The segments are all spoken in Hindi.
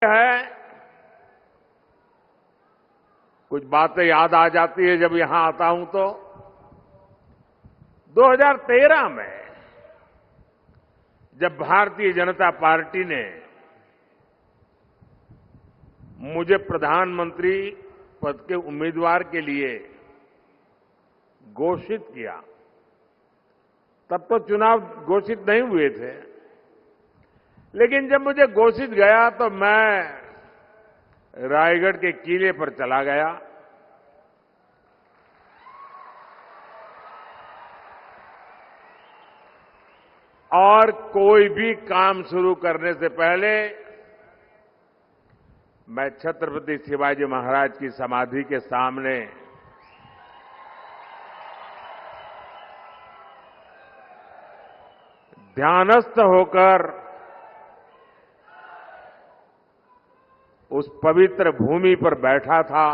है, कुछ बातें याद आ जाती है जब यहां आता हूं तो 2013 में जब भारतीय जनता पार्टी ने मुझे प्रधानमंत्री पद के उम्मीदवार के लिए घोषित किया, तब तो चुनाव घोषित नहीं हुए थे, लेकिन जब मुझे घोषित गया तो मैं रायगढ़ के किले पर चला गया और कोई भी काम शुरू करने से पहले मैं छत्रपति शिवाजी महाराज की समाधि के सामने ध्यानस्थ होकर उस पवित्र भूमि पर बैठा था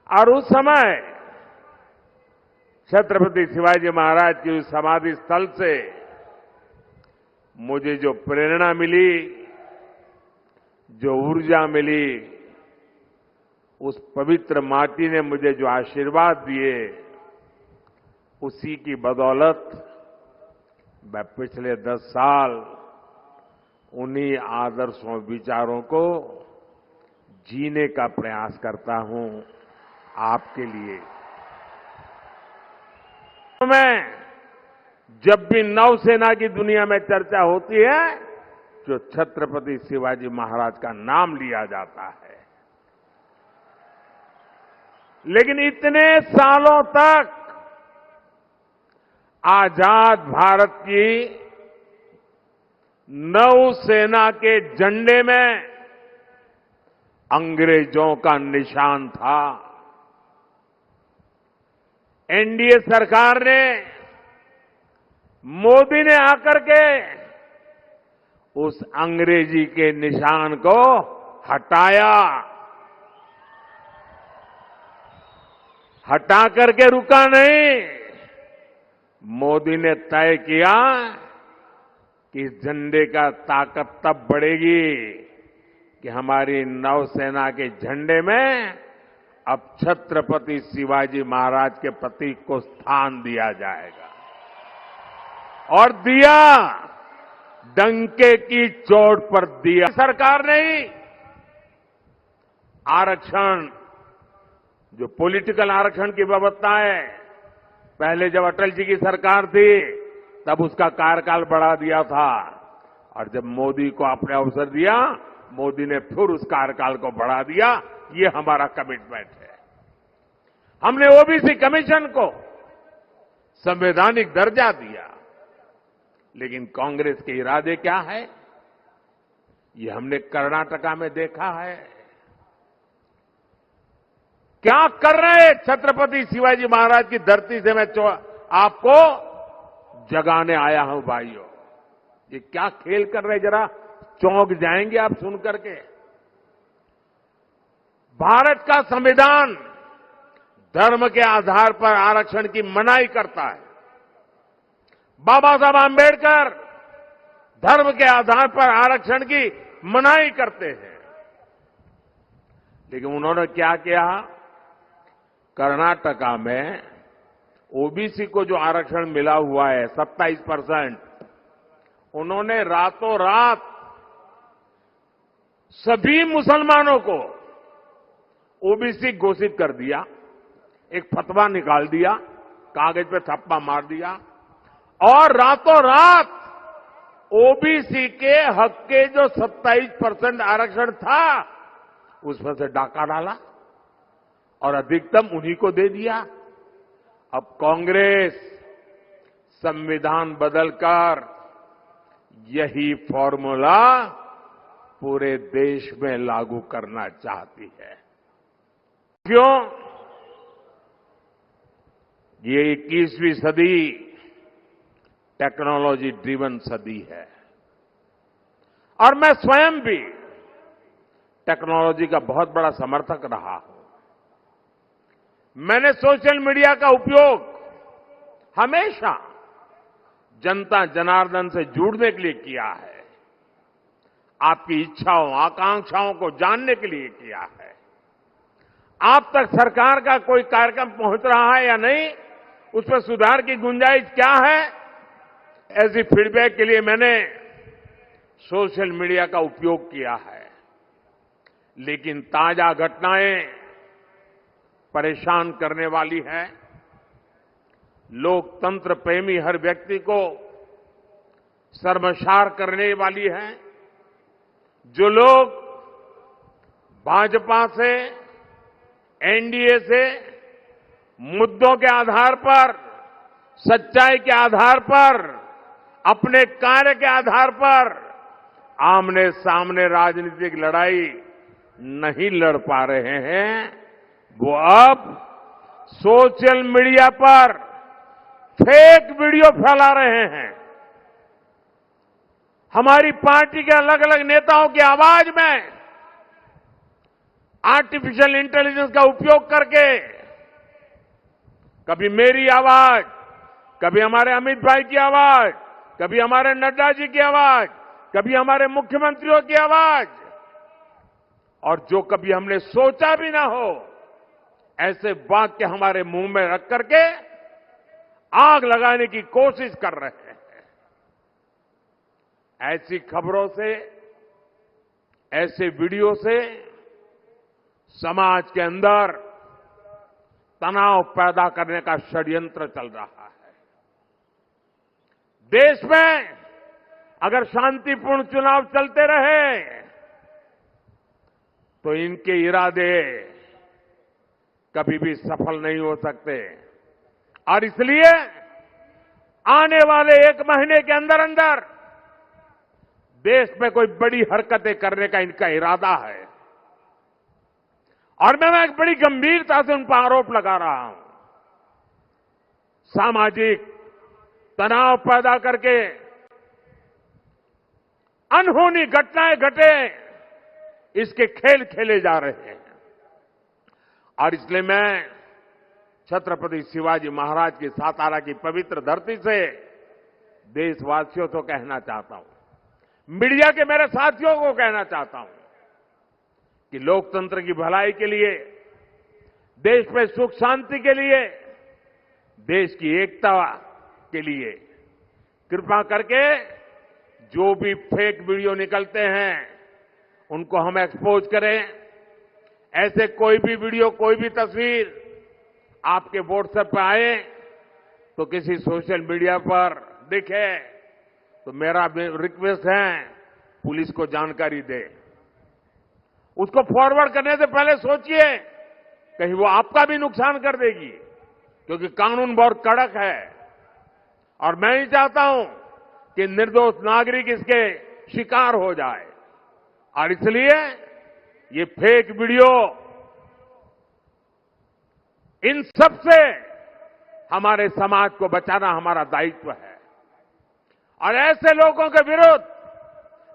और उस समय छत्रपति शिवाजी महाराज की उस समाधि स्थल से मुझे जो प्रेरणा मिली, जो ऊर्जा मिली, उस पवित्र माटी ने मुझे जो आशीर्वाद दिए, उसी की बदौलत मैं पिछले 10 साल उन्हीं आदर्शों विचारों को जीने का प्रयास करता हूं आपके लिए। मैं जब भी नौसेना की दुनिया में चर्चा होती है जो छत्रपति शिवाजी महाराज का नाम लिया जाता है, लेकिन इतने सालों तक आजाद भारत की नौसेना के झंडे में अंग्रेजों का निशान था। एनडीए सरकार ने, मोदी ने आकर के उस अंग्रेजी के निशान को हटाया, हटा करके रुका नहीं। मोदी ने तय किया कि इस झंडे का ताकत तब बढ़ेगी कि हमारी नौसेना के झंडे में अब छत्रपति शिवाजी महाराज के प्रतीक को स्थान दिया जाएगा। और दिया, डंके की चोट पर दिया। सरकार ने ही आरक्षण, जो पॉलिटिकल आरक्षण की व्यवस्था है, पहले जब अटल जी की सरकार थी तब उसका कार्यकाल बढ़ा दिया था, और जब मोदी को आपने अवसर दिया, मोदी ने फिर उस कार्यकाल को बढ़ा दिया। ये हमारा कमिटमेंट है। हमने ओबीसी कमीशन को संवैधानिक दर्जा दिया, लेकिन कांग्रेस के इरादे क्या है, ये हमने कर्नाटका में देखा है। क्या कर रहे हैं छत्रपति शिवाजी महाराज की धरती से मैं आपको जगाने आया हूं भाइयों। ये क्या खेल कर रहे, जरा चौंक जाएंगे आप सुन करके। भारत का संविधान धर्म के आधार पर आरक्षण की मनाही करता है। बाबा साहब आंबेडकर धर्म के आधार पर आरक्षण की मनाही करते हैं, लेकिन उन्होंने क्या किया, कर्नाटका में ओबीसी को जो आरक्षण मिला हुआ है 27%, उन्होंने रातों रात सभी मुसलमानों को ओबीसी घोषित कर दिया। एक फतवा निकाल दिया, कागज पे थप्पा मार दिया, और रातों रात ओबीसी के हक के जो 27% आरक्षण था उसमें से डाका डाला और अधिकतम उन्हीं को दे दिया। अब कांग्रेस संविधान बदलकर यही फॉर्मूला पूरे देश में लागू करना चाहती है। क्यों? ये 21वीं सदी टेक्नोलॉजी ड्रिवन सदी है, और मैं स्वयं भी टेक्नोलॉजी का बहुत बड़ा समर्थक रहा हूं। मैंने सोशल मीडिया का उपयोग हमेशा जनता जनार्दन से जुड़ने के लिए किया है। आपकी इच्छाओं, आकांक्षाओं को जानने के लिए किया है। आप तक सरकार का कोई कार्यक्रम पहुंच रहा है या नहीं, उसमें सुधार की गुंजाइश क्या है, ऐसी फीडबैक के लिए मैंने सोशल मीडिया का उपयोग किया है। लेकिन ताजा घटनाएं परेशान करने वाली है। लोकतंत्र प्रेमी हर व्यक्ति को शर्मसार करने वाली है। जो लोग भाजपा से, एनडीए से मुद्दों के आधार पर, सच्चाई के आधार पर, अपने कार्य के आधार पर आमने सामने राजनीतिक लड़ाई नहीं लड़ पा रहे हैं, वो अब सोशल मीडिया पर फेक वीडियो फैला रहे हैं। हमारी पार्टी के अलग अलग नेताओं की आवाज में आर्टिफिशियल इंटेलिजेंस का उपयोग करके कभी मेरी आवाज, कभी हमारे अमित भाई की आवाज, कभी हमारे नड्डा जी की आवाज, कभी हमारे मुख्यमंत्रियों की आवाज, और जो कभी हमने सोचा भी ना हो ऐसे वाक्य हमारे मुंह में रख करके आग लगाने की कोशिश कर रहे हैं। ऐसी खबरों से, ऐसे वीडियो से समाज के अंदर तनाव पैदा करने का षड्यंत्र चल रहा है। देश में अगर शांतिपूर्ण चुनाव चलते रहे तो इनके इरादे कभी भी सफल नहीं हो सकते, और इसलिए आने वाले 1 महीने के अंदर अंदर देश में कोई बड़ी हरकतें करने का इनका इरादा है। और मैं एक बड़ी गंभीरता से उन पर आरोप लगा रहा हूं। सामाजिक तनाव पैदा करके अनहोनी घटनाएं घटे, इसके खेल खेले जा रहे हैं। और इसलिए मैं छत्रपति शिवाजी महाराज की सातारा की पवित्र धरती से देशवासियों को कहना चाहता हूं, मीडिया के मेरे साथियों को कहना चाहता हूं कि लोकतंत्र की भलाई के लिए, देश में सुख शांति के लिए, देश की एकता के लिए कृपा करके जो भी फेक वीडियो निकलते हैं उनको हम एक्सपोज करें। ऐसे कोई भी वीडियो, कोई भी तस्वीर आपके व्हाट्सएप पर आए तो किसी सोशल मीडिया पर दिखे तो मेरा रिक्वेस्ट है पुलिस को जानकारी दे। उसको फॉरवर्ड करने से पहले सोचिए कहीं वो आपका भी नुकसान कर देगी, क्योंकि कानून बहुत कड़क है और मैं नहीं चाहता हूं कि निर्दोष नागरिक इसके शिकार हो जाए। और इसलिए ये फेक वीडियो, इन सब से हमारे समाज को बचाना हमारा दायित्व है। और ऐसे लोगों के विरुद्ध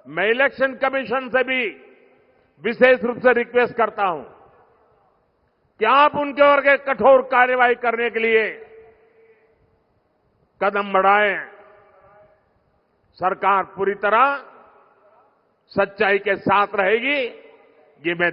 मैं इलेक्शन कमीशन से भी विशेष रूप से रिक्वेस्ट करता हूं कि आप उनके ऊपर कठोर कार्रवाई करने के लिए कदम बढ़ाएं। सरकार पूरी तरह सच्चाई के साथ रहेगी, ये मैं